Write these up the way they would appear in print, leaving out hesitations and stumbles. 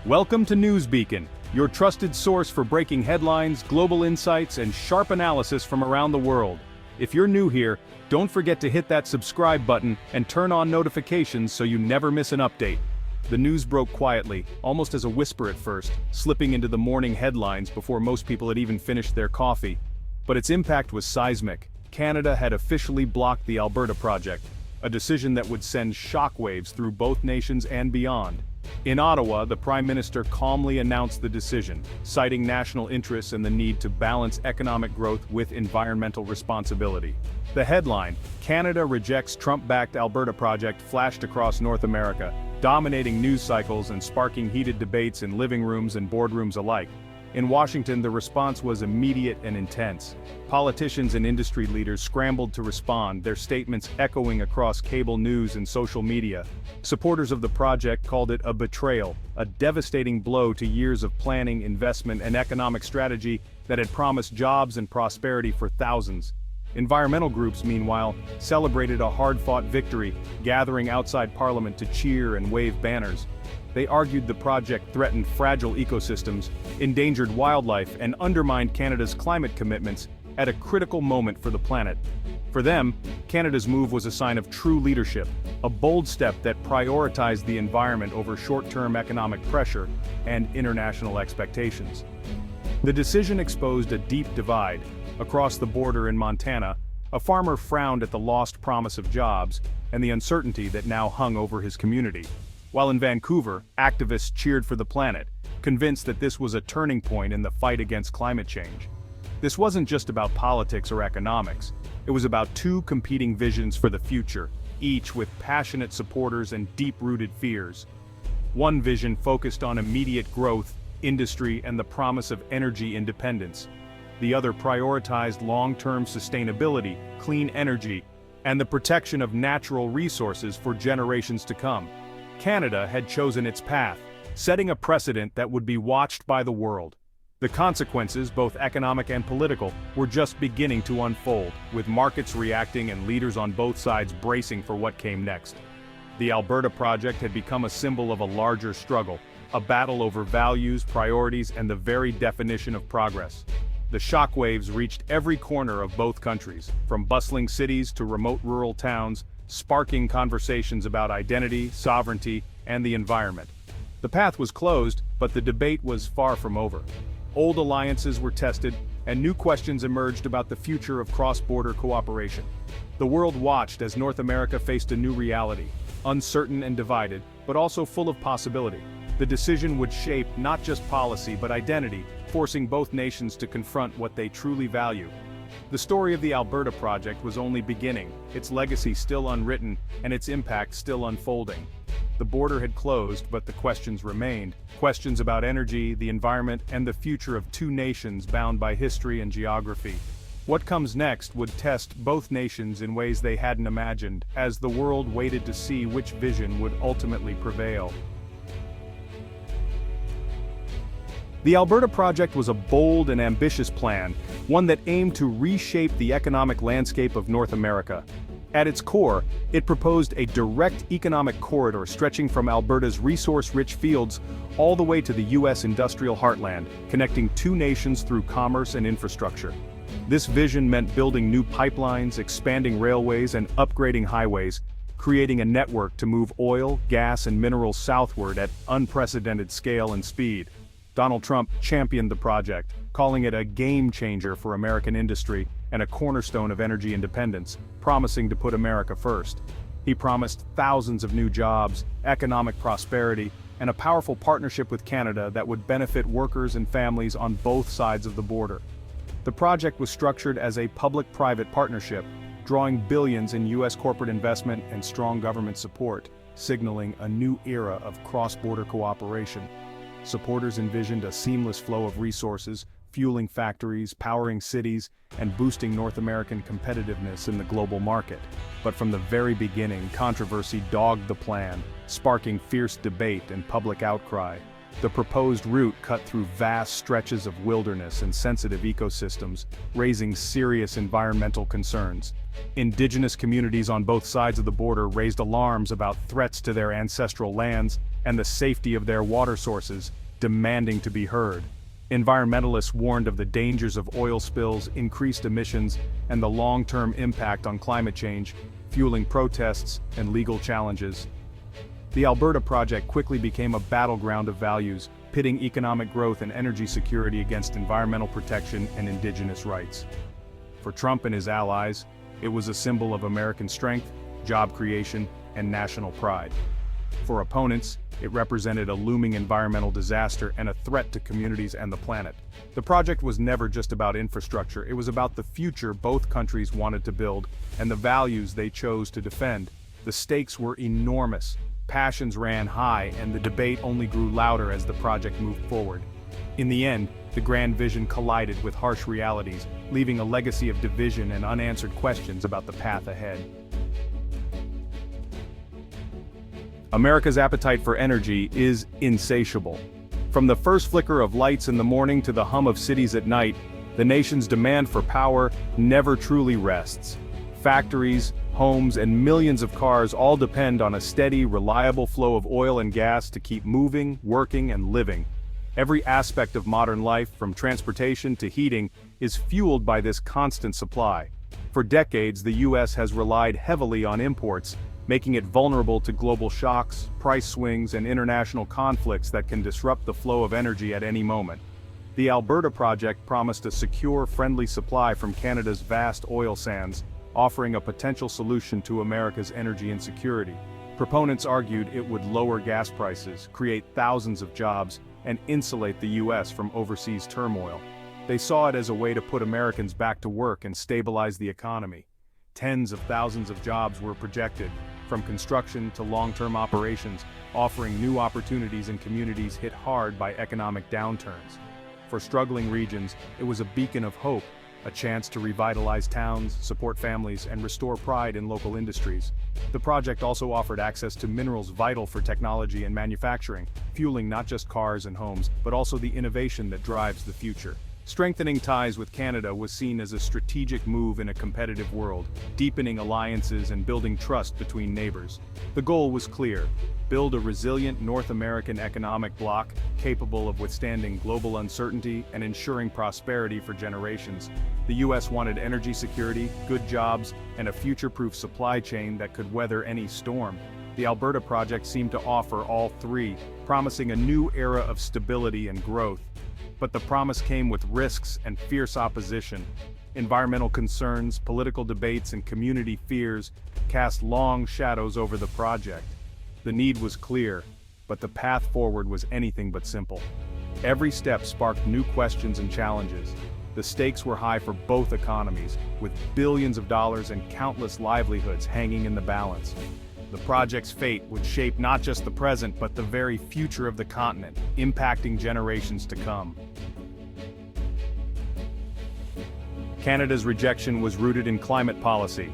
Welcome to Newsbeacon, your trusted source for breaking headlines, global insights, and sharp analysis from around the world. If you're new here, don't forget to hit that subscribe button and turn on notifications so you never miss an update. The news broke quietly, almost as a whisper at first, slipping into the morning headlines before most people had even finished their coffee. But its impact was seismic. Canada had officially blocked the Alberta project, a decision that would send shockwaves through both nations and beyond. In Ottawa, the Prime Minister calmly announced the decision, citing national interests and the need to balance economic growth with environmental responsibility. The headline, "Canada Rejects Trump-Backed Alberta Project," flashed across North America, dominating news cycles and sparking heated debates in living rooms and boardrooms alike. In Washington, the response was immediate and intense. Politicians and industry leaders scrambled to respond, their statements echoing across cable news and social media. Supporters of the project called it a betrayal, a devastating blow to years of planning, investment, and economic strategy that had promised jobs and prosperity for thousands. Environmental groups, meanwhile, celebrated a hard-fought victory, gathering outside Parliament to cheer and wave banners. They argued the project threatened fragile ecosystems, endangered wildlife, and undermined Canada's climate commitments at a critical moment for the planet. For them, Canada's move was a sign of true leadership, a bold step that prioritized the environment over short-term economic pressure and international expectations. The decision exposed a deep divide. Across the border in Montana, a farmer frowned at the lost promise of jobs and the uncertainty that now hung over his community. While in Vancouver, activists cheered for the planet, convinced that this was a turning point in the fight against climate change. This wasn't just about politics or economics, it was about two competing visions for the future, each with passionate supporters and deep-rooted fears. One vision focused on immediate growth, industry, and the promise of energy independence. The other prioritized long-term sustainability, clean energy, and the protection of natural resources for generations to come. Canada had chosen its path, setting a precedent that would be watched by the world. The consequences, both economic and political, were just beginning to unfold, with markets reacting and leaders on both sides bracing for what came next. The Alberta project had become a symbol of a larger struggle, a battle over values, priorities, and the very definition of progress. The shockwaves reached every corner of both countries, from bustling cities to remote rural towns, sparking conversations about identity, sovereignty, and the environment. The path was closed, but the debate was far from over. Old alliances were tested, and new questions emerged about the future of cross-border cooperation. The world watched as North America faced a new reality, uncertain and divided, but also full of possibility. The decision would shape not just policy but identity, forcing both nations to confront what they truly value. The story of the Alberta project was only beginning, its legacy still unwritten, and its impact still unfolding. The border had closed, but the questions remained. Questions about energy, the environment, and the future of two nations bound by history and geography. What comes next would test both nations in ways they hadn't imagined, as the world waited to see which vision would ultimately prevail. The Alberta project was a bold and ambitious plan, one that aimed to reshape the economic landscape of North America. At its core, it proposed a direct economic corridor stretching from Alberta's resource-rich fields all the way to the U.S. industrial heartland, connecting two nations through commerce and infrastructure. This vision meant building new pipelines, expanding railways, and upgrading highways, creating a network to move oil, gas, and minerals southward at unprecedented scale and speed. Donald Trump championed the project, calling it a game changer for American industry and a cornerstone of energy independence, promising to put America first. He promised thousands of new jobs, economic prosperity, and a powerful partnership with Canada that would benefit workers and families on both sides of the border. The project was structured as a public-private partnership, drawing billions in U.S. corporate investment and strong government support, signaling a new era of cross-border cooperation. Supporters envisioned a seamless flow of resources, fueling factories, powering cities, and boosting North American competitiveness in the global market. But from the very beginning, controversy dogged the plan, sparking fierce debate and public outcry. The proposed route cut through vast stretches of wilderness and sensitive ecosystems, raising serious environmental concerns. Indigenous communities on both sides of the border raised alarms about threats to their ancestral lands, and the safety of their water sources, demanding to be heard. Environmentalists warned of the dangers of oil spills, increased emissions, and the long-term impact on climate change, fueling protests and legal challenges. The Alberta project quickly became a battleground of values, pitting economic growth and energy security against environmental protection and Indigenous rights. For Trump and his allies, it was a symbol of American strength, job creation, and national pride. For opponents, it represented a looming environmental disaster and a threat to communities and the planet. The project was never just about infrastructure, it was about the future both countries wanted to build and the values they chose to defend. The stakes were enormous, passions ran high, and the debate only grew louder as the project moved forward. In the end, the grand vision collided with harsh realities, leaving a legacy of division and unanswered questions about the path ahead. America's appetite for energy is insatiable. From the first flicker of lights in the morning to the hum of cities at night, the nation's demand for power never truly rests. Factories, homes, and millions of cars all depend on a steady, reliable flow of oil and gas to keep moving, working, and living. Every aspect of modern life, from transportation to heating, is fueled by this constant supply. For decades, the U.S. has relied heavily on imports, making it vulnerable to global shocks, price swings, and international conflicts that can disrupt the flow of energy at any moment. The Alberta project promised a secure, friendly supply from Canada's vast oil sands, offering a potential solution to America's energy insecurity. Proponents argued it would lower gas prices, create thousands of jobs, and insulate the U.S. from overseas turmoil. They saw it as a way to put Americans back to work and stabilize the economy. Tens of thousands of jobs were projected, from construction to long-term operations, offering new opportunities in communities hit hard by economic downturns. For struggling regions, it was a beacon of hope, a chance to revitalize towns, support families, and restore pride in local industries. The project also offered access to minerals vital for technology and manufacturing, fueling not just cars and homes, but also the innovation that drives the future. Strengthening ties with Canada was seen as a strategic move in a competitive world, deepening alliances and building trust between neighbors. The goal was clear: build a resilient North American economic bloc capable of withstanding global uncertainty and ensuring prosperity for generations. The U.S. wanted energy security, good jobs, and a future-proof supply chain that could weather any storm. The Alberta project seemed to offer all three, promising a new era of stability and growth. But the promise came with risks and fierce opposition. Environmental concerns, political debates, and community fears cast long shadows over the project. The need was clear, but the path forward was anything but simple. Every step sparked new questions and challenges. The stakes were high for both economies, with billions of dollars and countless livelihoods hanging in the balance. The project's fate would shape not just the present, but the very future of the continent, impacting generations to come. Canada's rejection was rooted in climate policy.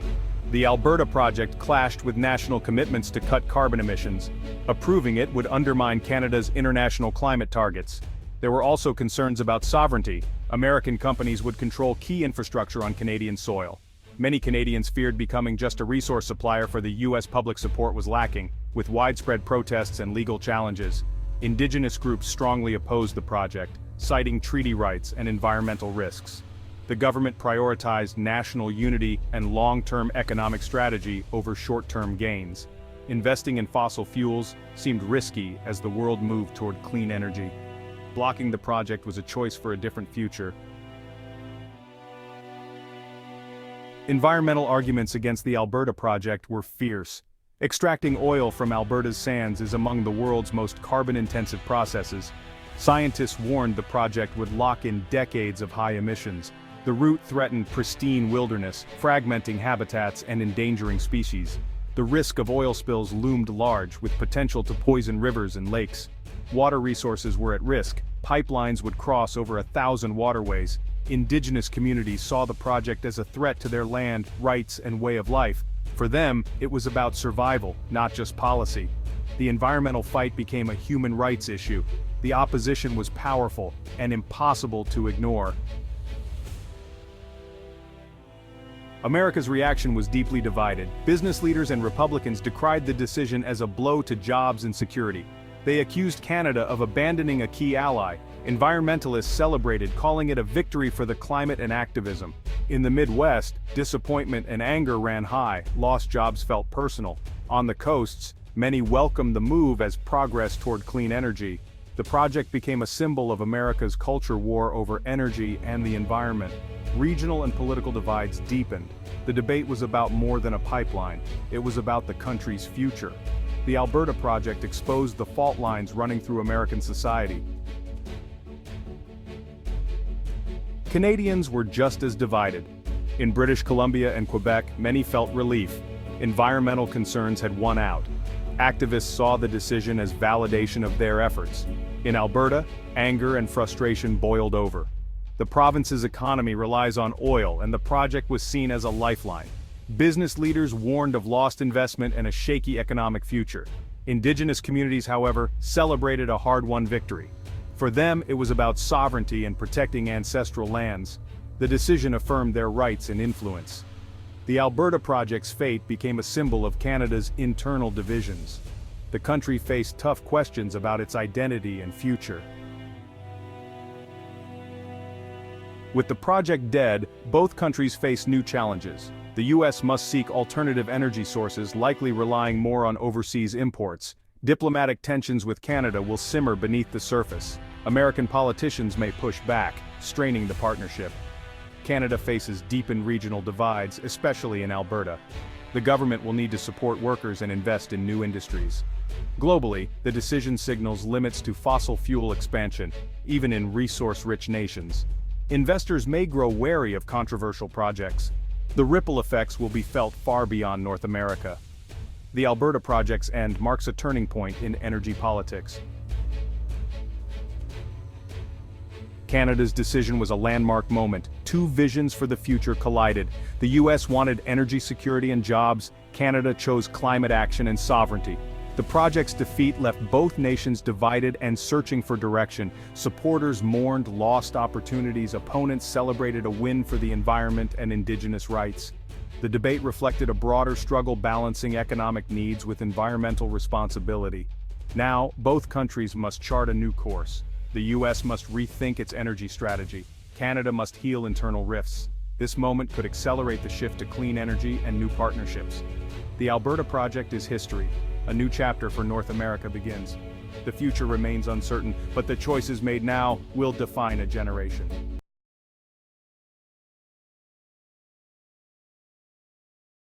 The Alberta project clashed with national commitments to cut carbon emissions. Approving it would undermine Canada's international climate targets. There were also concerns about sovereignty. American companies would control key infrastructure on Canadian soil. Many Canadians feared becoming just a resource supplier, for the U.S. public support was lacking, with widespread protests and legal challenges. Indigenous groups strongly opposed the project, citing treaty rights and environmental risks. The government prioritized national unity and long-term economic strategy over short-term gains. Investing in fossil fuels seemed risky as the world moved toward clean energy. Blocking the project was a choice for a different future. Environmental arguments against the Alberta project were fierce. Extracting oil from Alberta's sands is among the world's most carbon-intensive processes. Scientists warned the project would lock in decades of high emissions. The route threatened pristine wilderness, fragmenting habitats and endangering species. The risk of oil spills loomed large, with potential to poison rivers and lakes. Water resources were at risk. Pipelines would cross over 1,000 waterways. Indigenous communities saw the project as a threat to their land, rights, and way of life. For them, it was about survival, not just policy. The environmental fight became a human rights issue. The opposition was powerful and impossible to ignore. America's reaction was deeply divided. Business leaders and Republicans decried the decision as a blow to jobs and security. They accused Canada of abandoning a key ally. Environmentalists celebrated, calling it a victory for the climate and activism. In the Midwest, disappointment and anger ran high, lost jobs felt personal. On the coasts, many welcomed the move as progress toward clean energy. The project became a symbol of America's culture war over energy and the environment. Regional and political divides deepened. The debate was about more than a pipeline. It was about the country's future. The Alberta project exposed the fault lines running through American society. Canadians were just as divided. In British Columbia and Quebec, many felt relief. Environmental concerns had won out. Activists saw the decision as validation of their efforts. In Alberta, anger and frustration boiled over. The province's economy relies on oil, and the project was seen as a lifeline. Business leaders warned of lost investment and a shaky economic future. Indigenous communities, however, celebrated a hard-won victory. For them, it was about sovereignty and protecting ancestral lands. The decision affirmed their rights and influence. The Alberta project's fate became a symbol of Canada's internal divisions. The country faced tough questions about its identity and future. With the project dead, both countries face new challenges. The US must seek alternative energy sources, likely relying more on overseas imports. Diplomatic tensions with Canada will simmer beneath the surface. American politicians may push back, straining the partnership. Canada faces deepened regional divides, especially in Alberta. The government will need to support workers and invest in new industries. Globally, the decision signals limits to fossil fuel expansion, even in resource-rich nations. Investors may grow wary of controversial projects. The ripple effects will be felt far beyond North America. The Alberta project's end marks a turning point in energy politics. Canada's decision was a landmark moment. Two visions for the future collided. The US wanted energy security and jobs. Canada chose climate action and sovereignty. The project's defeat left both nations divided and searching for direction. Supporters mourned lost opportunities. Opponents celebrated a win for the environment and Indigenous rights. The debate reflected a broader struggle balancing economic needs with environmental responsibility. Now, both countries must chart a new course. The US must rethink its energy strategy. Canada must heal internal rifts. This moment could accelerate the shift to clean energy and new partnerships. The Alberta project is history. A new chapter for North America begins. The future remains uncertain, but the choices made now will define a generation.